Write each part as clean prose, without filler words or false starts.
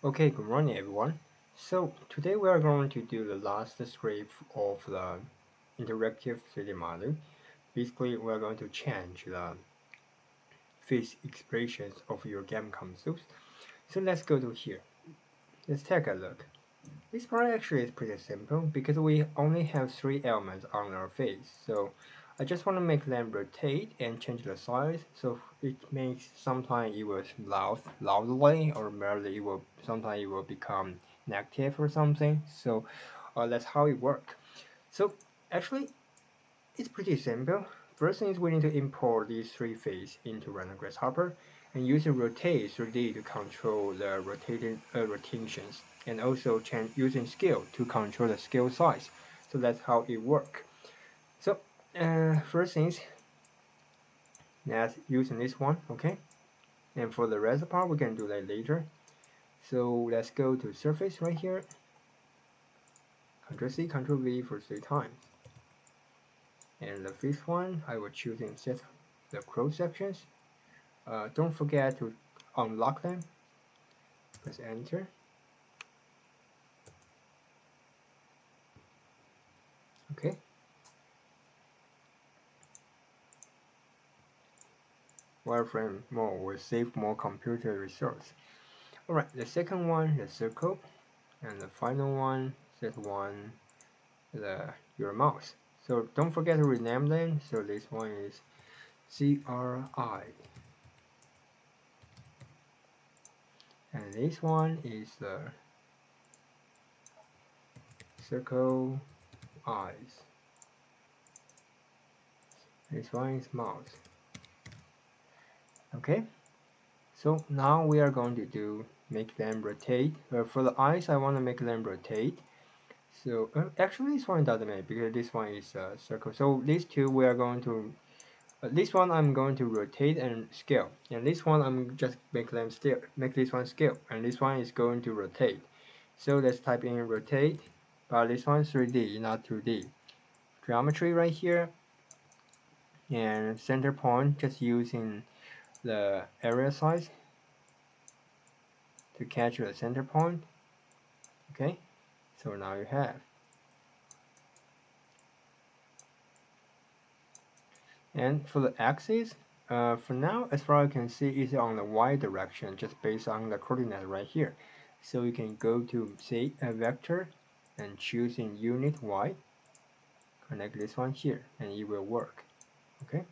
Okay, good morning everyone. So today we are going to do the last script of the interactive 3D model. Basically, we are going to change the face expressions of your game consoles. So let's go to here. Let's take a look. This part actually is pretty simple because we only have three elements on our face. So I just want to make them rotate and change the size. So it makes sometimes it will loudly or merely it will sometimes it will become negative or something. So that's how it works. So actually it's pretty simple. First thing is we need to import these three faces into Random Grasshopper and use the rotate 3D to control the rotations and also using scale to control the scale size. So that's how it works. So first things, let's using this one, okay? And for the rest part, we can do that later. So let's go to surface right here. Ctrl C, Ctrl V for 3 times. And the fifth one, I will choose and set the cross sections. Don't forget to unlock them. Press enter. Okay. Wireframe mode will save more computer resource. Alright, the second one, the circle, and the final one, set one, your mouse. So don't forget to rename them. So this one is CRI, and this one is the circle eyes. This one is mouse. Okay. So now we are going to make them rotate. For the eyes, I want to make them rotate. So actually, this one doesn't matter because this one is a circle. So these two we are going to. This one I'm going to rotate and scale, and this one I'm just make this one scale, and this one is going to rotate. So let's type in rotate, but this one is 3D, not 2D. Geometry right here, and center point just using the area size to catch the center point. Okay, so now you have. And for the axis, for now, as far as I can see, it's on the y direction, just based on the coordinate right here. So you can go to say a vector and choose in unit y, connect this one here, and it will work. Okay.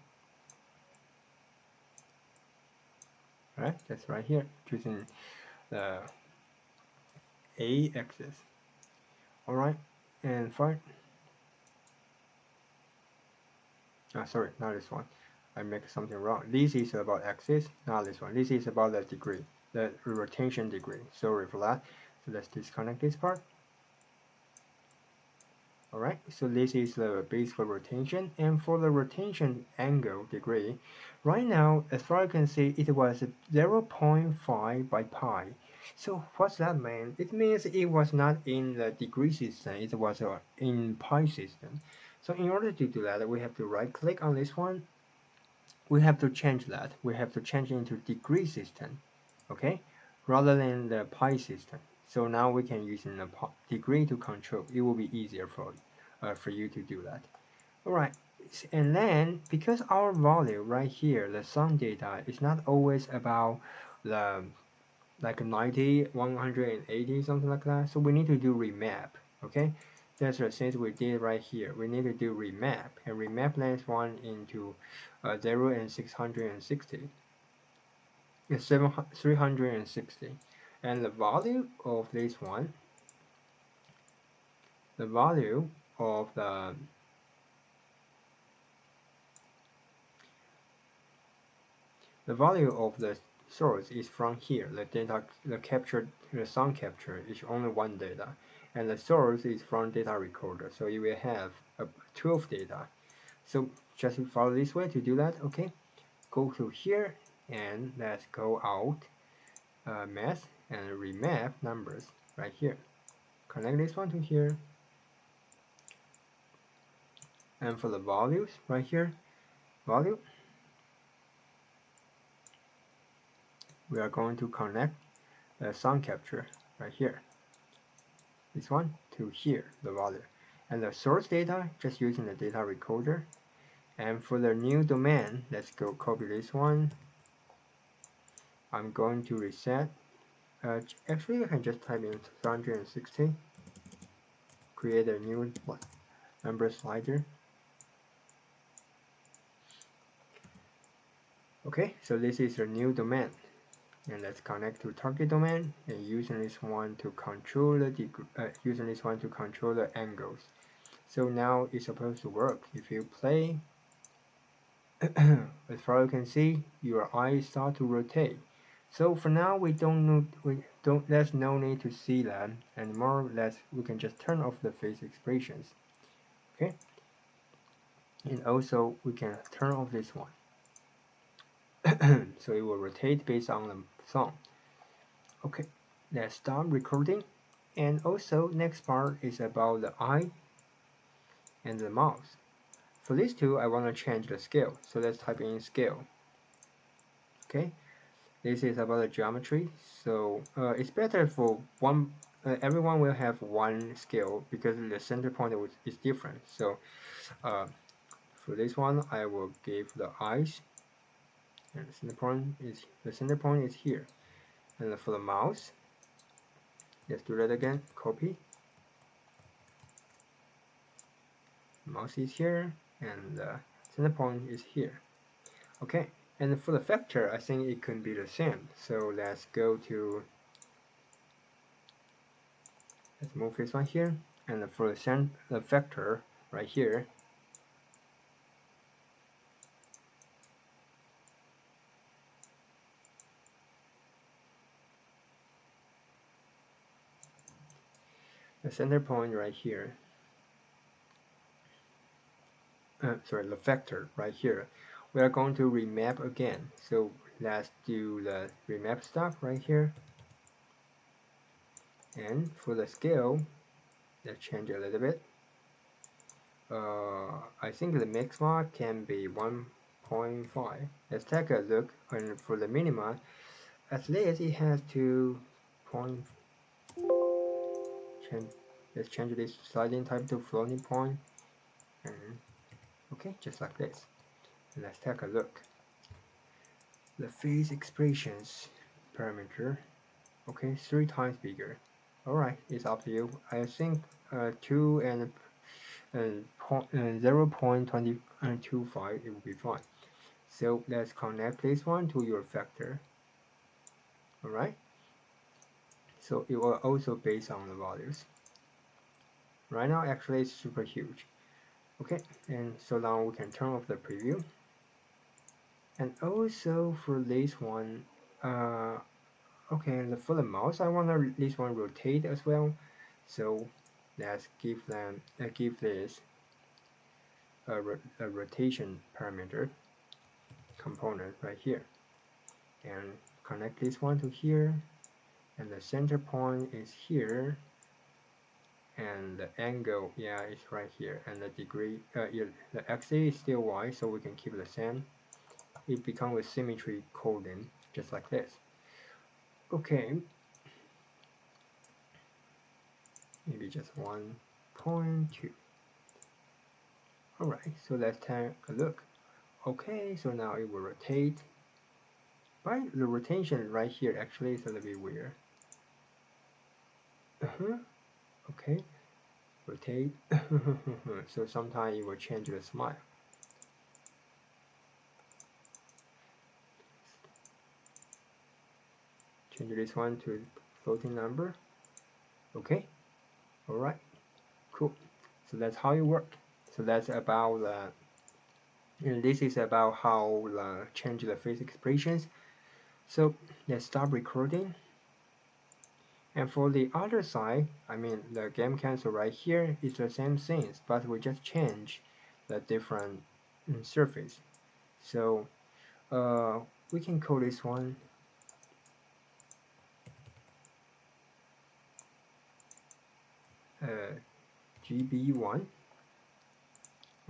All right, that's right here, choosing the a axis. All right, and fine. Sorry, not this one. I make something wrong. This is about axis, not this one. This is about the degree, the rotation degree. Sorry for that. So let's disconnect this part. Alright, so this is the base for rotation, and for the rotation angle degree, right now, as far as I can see, it was 0.5 by pi. So what's that mean? It means it was not in the degree system, it was in pi system. So in order to do that, we have to right click on this one. We have to change that. We have to change it into degree system, okay, rather than the pi system. So now we can use in a degree to control. It will be easier for you to do that. All right, and then because our value right here, the sum data, is not always about the like 90, 180, something like that. So we need to do remap, okay? That's the things we did right here. We need to do remap, and remap this one into 0 and 660. It's 360. And the value of this one, the value of the source is from here. The sound capture is only one data, and the source is from data recorder. So you will have 12 data. So just follow this way to do that. Okay, go to here and let's go out math and remap numbers right here. Connect this one to here, and for the values right here, value, we are going to connect sound capture right here. This one to here, the value. And the source data, just using the data recorder. And for the new domain, let's go copy this one. I'm going to reset. Actually, I can just type in 360. Create a new number slider. Okay, so this is the new domain. And let's connect to target domain and using this one to control the angles. So now it's supposed to work. If you play, as far as you can see, your eyes start to rotate. So for now, there's no need to see that anymore. We can just turn off the face expressions. Okay, and also we can turn off this one. So it will rotate based on the song. Okay, let's stop recording. And also, next part is about the eye and the mouse. For these two, I want to change the scale. So let's type in scale. Okay, this is about the geometry. So it's better for one. Everyone will have one scale because the center point is different. So for this one, I will give the eyes, and the center point is here. And for the mouse, let's do that again. Copy. Mouse is here, and the center point is here. Okay, and for the vector, I think it can be the same. So let's move this one here, and for the vector right here, the center point right here, the vector right here, we are going to remap again. So let's do the remap stuff right here. And for the scale, let's change a little bit. I think the maxima can be 1.5. Let's take a look, and for the minima, at least it has 2. Let's change this sliding type to floating point. And okay, just like this. And let's take a look. The face expressions parameter. Okay, 3 times bigger. Alright, it's up to you. I think 2 and 0.2025 it will be fine. So let's connect this one to your vector. Alright, so it will also based on the values. Right now actually it's super huge. Okay, and so now we can turn off the preview. And also for this one, okay, for the mouse, I want this one rotate as well. So let's give this a rotation parameter component right here, and connect this one to here, and the center point is here, and the angle, yeah, it's right here, and the degree, the axis is still Y, so we can keep the same. It becomes a symmetry coding, just like this. Okay, maybe just 1.2. Alright, so let's take a look. Okay, so now it will rotate. But the rotation right here actually is a little bit weird. Okay, rotate. So sometimes it will change the smile. Change this one to floating number. Okay, alright, cool. So that's how it works. So that's about and this is about how change the face expressions. So let's stop recording. And for the other side, I mean the game cancel right here is the same things, but we just change the different surface. So we can call this one GB1.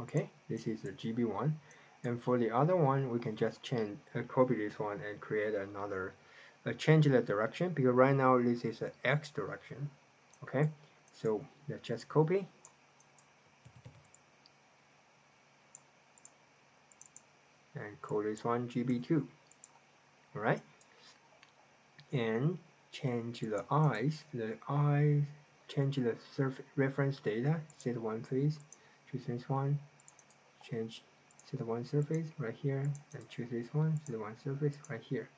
Okay, this is the GB1. And for the other one, we can just copy this one and create another change the direction, because right now this is an X direction. Okay, so let's just copy and call this one GB2. All right, and change the eyes. Change the surface reference data. Set one face. Choose this one. Change set one surface right here, and choose this one. Set one surface right here.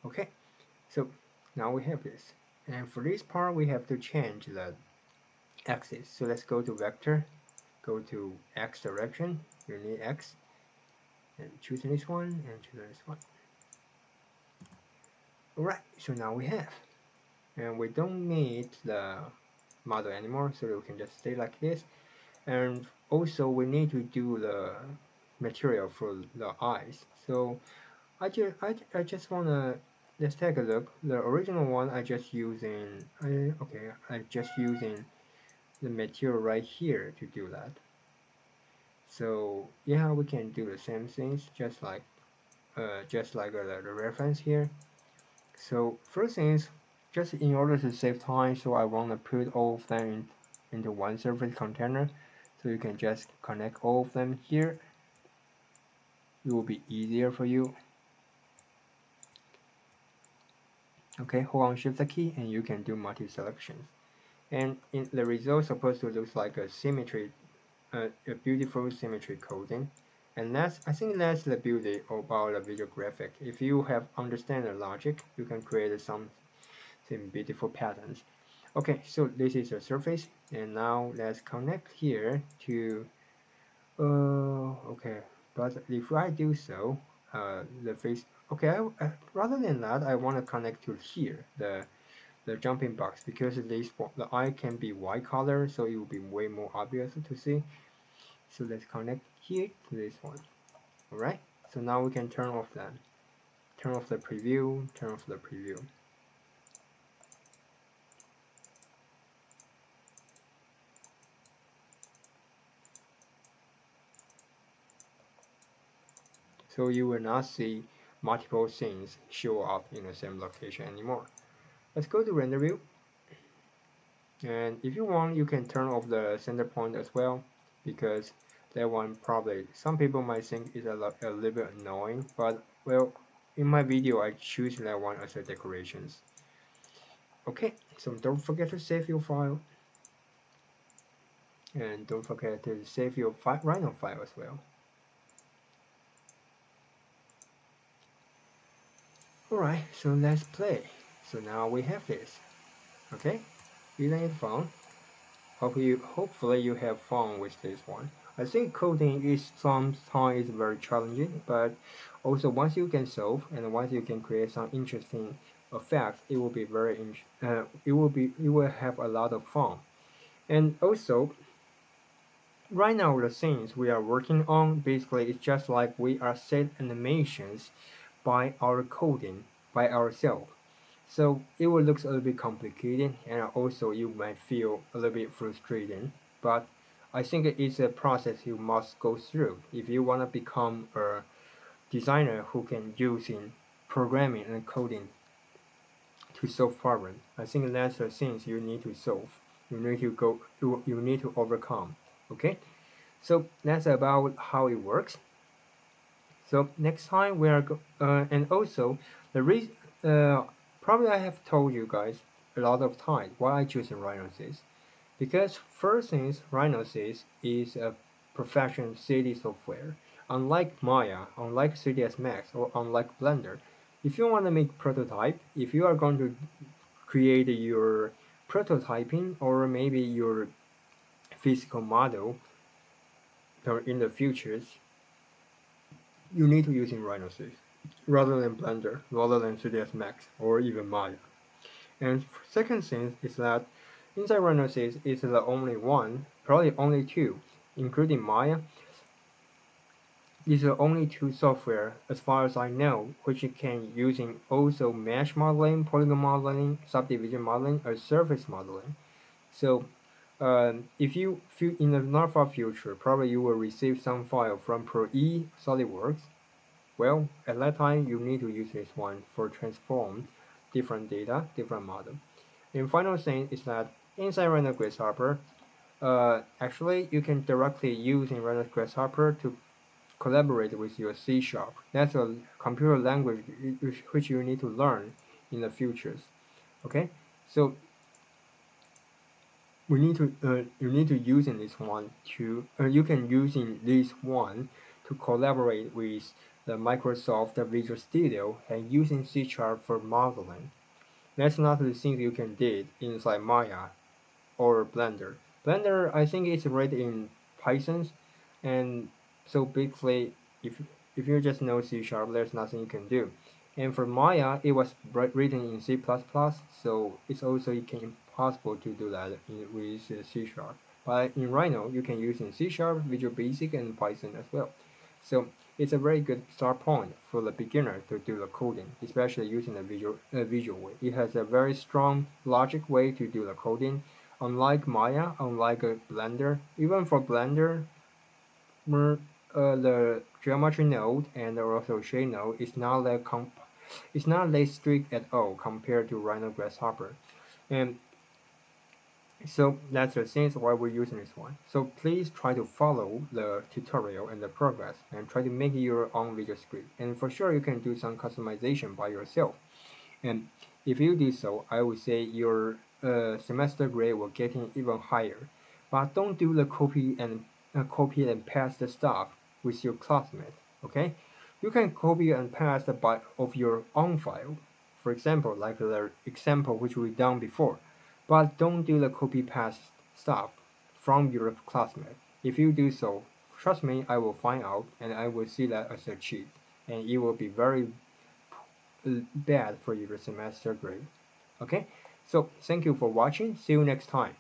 Okay, so now we have this. And for this part, we have to change the axis. So let's go to vector, go to X direction. You need X, and choose this one, and choose this one. Alright, so now we have. And we don't need the model anymore, so we can just stay like this. And also we need to do the material for the eyes. So I just wanna, let's take a look. The original one I just using the material right here to do that. So yeah, we can do the same things just like the reference here. So first things, just in order to save time, so I want to put all of them into one surface container. So you can just connect all of them here. It will be easier for you. Okay, hold on Shift key and you can do multi selections. And the result supposed to look like a symmetry, a beautiful symmetry coding. And I think that's the beauty about a visual graphic. If you have understand the logic, you can create some beautiful patterns. Okay, so this is a surface, and now let's connect here to. Okay, but if I do so, the face. Okay, rather than that, I want to connect to here, the jumping box, because the eye can be white color, so it will be way more obvious to see. So let's connect here to this one. All right. So now we can turn off that. Turn off the preview. Turn off the preview. So you will not see multiple scenes show up in the same location anymore. Let's go to render view. And if you want, you can turn off the center point as well, because that one probably some people might think is a little bit annoying, but well, in my video I choose that one as a decorations. Okay, so don't forget to save your file, and don't forget to save your Rhino file as well. Alright, so let's play. So now we have this. Okay, isn't it fun? Hopefully you have fun with this one. I think coding is sometimes very challenging, but also once you can solve and once you can create some interesting effects, it will be it will have a lot of fun. And also, right now the things we are working on basically it's just like we are set animations by our coding by ourselves. So it will look a little bit complicated, and also you might feel a little bit frustrated, but I think it's a process you must go through if you want to become a designer who can use in programming and coding to solve problems. I think that's the things you need to solve. You need to overcome. Okay, so that's about how it works. So next time we are and also the reason probably I have told you guys a lot of times why I choose Rhinosys. Because first things Rhinosys is a professional 3D software. Unlike Maya, unlike 3ds Max, or unlike Blender, if you want to make prototype, if you are going to create your prototyping or maybe your physical model in the futures, you need to use in Rhinosys rather than Blender, rather than 3ds Max, or even Maya. And second thing is that inside Rhinosys is the only one, probably only two, including Maya, is the only two software, as far as I know, which you can using also mesh modeling, polygon modeling, subdivision modeling, or surface modeling. So if you in the not far future, probably you will receive some file from Pro-E SolidWorks. Well, at that time, you need to use this one for transform different data, different model. And final thing is that inside Rhino Grasshopper, actually you can directly use in Rhino Grasshopper to collaborate with your C Sharp. That's a computer language which you need to learn in the futures. Okay, so we need to you need to use in this one to you can use in this one to collaborate with the Microsoft Visual Studio and using C Sharp for modeling. That's not the things you can do inside Maya or Blender. Blender, I think it's written in Python, and so basically, if you just know C Sharp, there's nothing you can do. And for Maya, it was written in C++, so it's also impossible to do that with C Sharp. But in Rhino, you can use in C Sharp, Visual Basic, and Python as well. So it's a very good start point for the beginner to do the coding, especially using a visual way. It has a very strong logic way to do the coding. Unlike Maya, unlike Blender, even for Blender, the geometry node and also shape node is not that strict at all compared to Rhino Grasshopper. And so that's the things why we're using this one. So please try to follow the tutorial and the progress and try to make your own video script. And for sure you can do some customization by yourself. And if you do so, I would say your semester grade will getting even higher. But don't do the copy and paste stuff with your classmates. Okay, you can copy and paste of your own file. For example, like the example which we done before. But don't do the copy paste stuff from your classmate. If you do so, trust me, I will find out and I will see that as a cheat, and it will be very bad for your semester grade. Okay, so thank you for watching. See you next time.